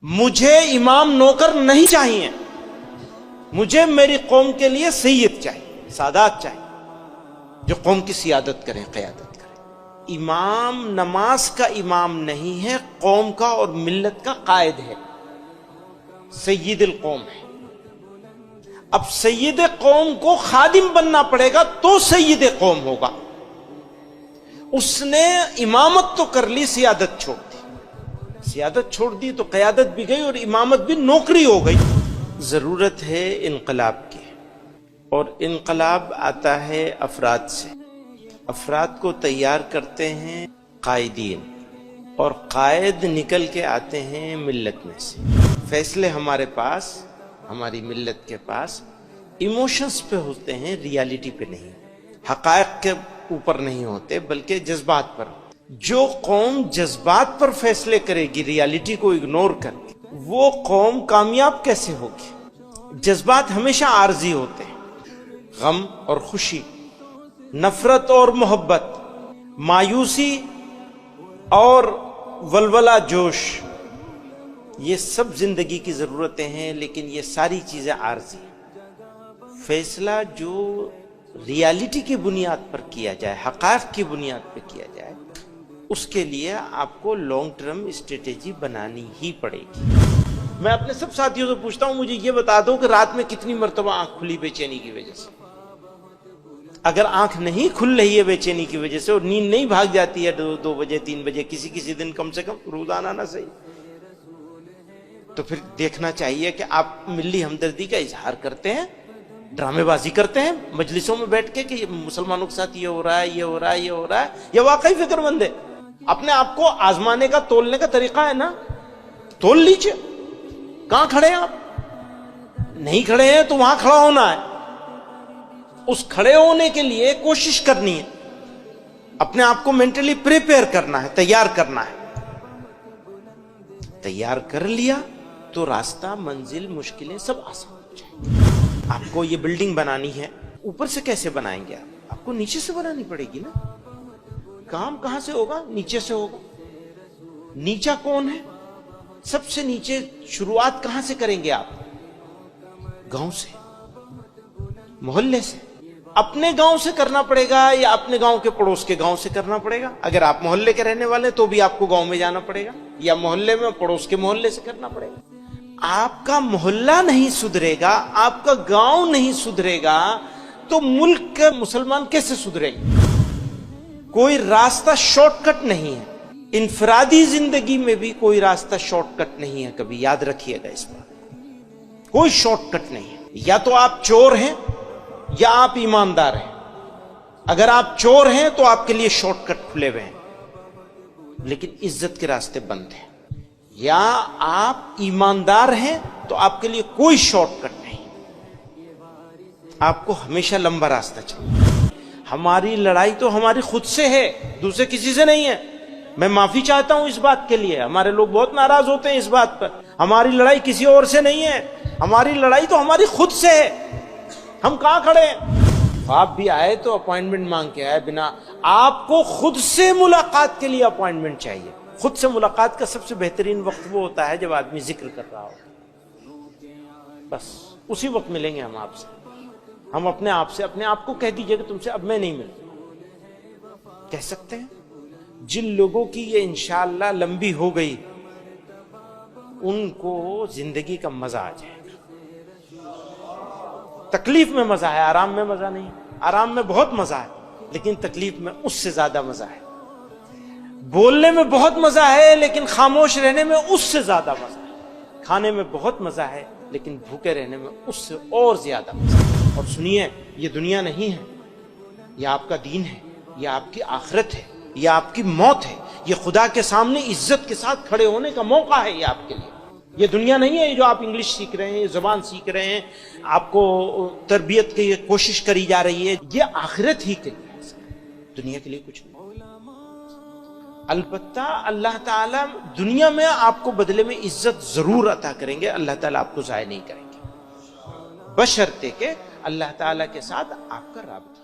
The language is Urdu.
مجھے امام نوکر نہیں چاہیے، مجھے میری قوم کے لیے سید چاہیے، سادات چاہیے جو قوم کی سیادت کریں، قیادت کریں۔ امام نماز کا امام نہیں ہے، قوم کا اور ملت کا قائد ہے، سید القوم ہے۔ اب سید قوم کو خادم بننا پڑے گا تو سید قوم ہوگا۔ اس نے امامت تو کر لی، سیادت چھوڑ دی، سیادت چھوڑ دی تو قیادت بھی گئی اور امامت بھی نوکری ہو گئی۔ ضرورت ہے انقلاب کی، اور انقلاب آتا ہے افراد سے۔ افراد کو تیار کرتے ہیں قائدین، اور قائد نکل کے آتے ہیں ملت میں سے۔ فیصلے ہمارے پاس، ہماری ملت کے پاس ایموشنز پہ ہوتے ہیں، ریالٹی پہ نہیں، حقائق کے اوپر نہیں ہوتے بلکہ جذبات پر۔ جو قوم جذبات پر فیصلے کرے گی ریالٹی کو اگنور کر کے، وہ قوم کامیاب کیسے ہوگی؟ جذبات ہمیشہ عارضی ہوتے ہیں، غم اور خوشی، نفرت اور محبت، مایوسی اور ولولہ جوش، یہ سب زندگی کی ضرورتیں ہیں، لیکن یہ ساری چیزیں عارضی ہیں۔ فیصلہ جو ریالٹی کی بنیاد پر کیا جائے، حقائق کی بنیاد پر کیا جائے، اس کے لیے آپ کو لانگ ٹرم اسٹریٹجی بنانی ہی پڑے گی۔ میں اپنے سب ساتھیوں سے پوچھتا ہوں، مجھے یہ بتا دو کہ رات میں کتنی مرتبہ آنکھ کھلی بے چینی کی وجہ سے؟ اگر آنکھ نہیں کھل رہی ہے بے چینی کی وجہ سے، اور نیند نہیں بھاگ جاتی ہے 2 بجے 3 بجے، کسی دن کم سے کم روزانہ نہ صحیح، تو پھر دیکھنا چاہیے کہ آپ ملی ہمدردی کا اظہار کرتے ہیں، ڈرامے بازی کرتے ہیں مجلسوں میں بیٹھ کے کہ یہ مسلمانوں کے ساتھ یہ ہو رہا ہے، یہ ہو رہا ہے، یہ ہو رہا ہے، یا واقعی فکر مند ہے؟ اپنے آپ کو آزمانے کا، تولنے کا طریقہ ہے نا، تول لیجئے۔ کہاں کھڑے ہیں آپ؟ نہیں کھڑے ہیں تو وہاں کھڑا ہونا ہے، اس کھڑے ہونے کے لیے کوشش کرنی ہے، اپنے آپ کو مینٹلی پریپیئر کرنا ہے، تیار کرنا ہے۔ تیار کر لیا تو راستہ، منزل، مشکلیں سب آسان ہو جائیں۔ آپ کو یہ بلڈنگ بنانی ہے، اوپر سے کیسے بنائیں گے؟ آپ کو نیچے سے بنانی پڑے گی نا۔ کام کہاں سے ہوگا؟ نیچے سے ہوگا۔ نیچا کون ہے؟ سب سے نیچے شروعات کہاں سے کریں گے آپ؟ گاؤں سے، محلے سے۔ اپنے گاؤں سے کرنا پڑے گا یا اپنے گاؤں کے پڑوس کے گاؤں سے کرنا پڑے گا؟ اگر آپ محلے کے رہنے والے تو بھی آپ کو گاؤں میں جانا پڑے گا، یا محلے میں پڑوس کے محلے سے کرنا پڑے گا۔ آپ کا محلہ نہیں سدھرے گا، آپ کا گاؤں نہیں سدھرے گا تو ملک کے مسلمان کیسے سدھرے گا؟ کوئی راستہ شارٹ کٹ نہیں ہے، انفرادی زندگی میں بھی کوئی راستہ شارٹ کٹ نہیں ہے، کبھی یاد رکھیے گا اس بات۔ کوئی شارٹ کٹ نہیں ہے، یا تو آپ چور ہیں یا آپ ایماندار ہیں۔ اگر آپ چور ہیں تو آپ کے لیے شارٹ کٹ کھلے ہوئے ہیں، لیکن عزت کے راستے بند ہیں۔ یا آپ ایماندار ہیں تو آپ کے لیے کوئی شارٹ کٹ نہیں، آپ کو ہمیشہ لمبا راستہ چاہیے۔ ہماری لڑائی تو ہماری خود سے ہے، دوسرے کسی سے نہیں ہے۔ میں معافی چاہتا ہوں اس بات کے لیے، ہمارے لوگ بہت ناراض ہوتے ہیں اس بات پر۔ ہماری لڑائی کسی اور سے نہیں ہے، ہماری لڑائی تو ہماری خود سے ہے۔ ہم کہاں کھڑے ہیں؟ آپ بھی آئے تو اپوائنٹمنٹ مانگ کے آئے بنا، آپ کو خود سے ملاقات کے لیے اپوائنٹمنٹ چاہیے۔ خود سے ملاقات کا سب سے بہترین وقت وہ ہوتا ہے جب آدمی ذکر کر رہا ہو، بس اسی وقت ملیں گے ہم آپ سے۔ ہم اپنے آپ کو کہہ دیجئے کہ تم سے اب میں نہیں ملتا، کہہ سکتے ہیں۔ جن لوگوں کی یہ انشاءاللہ لمبی ہو گئی، ان کو زندگی کا مزہ آ جائے گا۔ تکلیف میں مزہ ہے، آرام میں مزہ نہیں۔ آرام میں بہت مزہ ہے، لیکن تکلیف میں اس سے زیادہ مزہ ہے۔ بولنے میں بہت مزہ ہے، لیکن خاموش رہنے میں اس سے زیادہ مزہ ہے۔ کھانے میں بہت مزہ ہے، لیکن بھوکے رہنے میں اس سے اور زیادہ مزہ ہے۔ اور سنیے، یہ دنیا نہیں ہے، یہ آپ کا دین ہے، یہ آپ کی آخرت ہے، یہ آپ کی موت ہے، یہ خدا کے سامنے عزت کے ساتھ کھڑے ہونے کا موقع ہے یہ آپ کے لیے۔ یہ دنیا نہیں ہے جو آپ انگلش سیکھ رہے ہیں، یہ زبان سیکھ رہے ہیں، آپ کو تربیت کی کوشش کری جا رہی ہے، یہ آخرت ہی کے لیے ہے، دنیا کے لیے کچھ نہیں۔ البتہ اللہ تعالیٰ دنیا میں آپ کو بدلے میں عزت ضرور عطا کریں گے، اللہ تعالیٰ آپ کو ضائع نہیں کریں گے، بشرطے کہ اللہ تعالیٰ کے ساتھ آپ کا رابطہ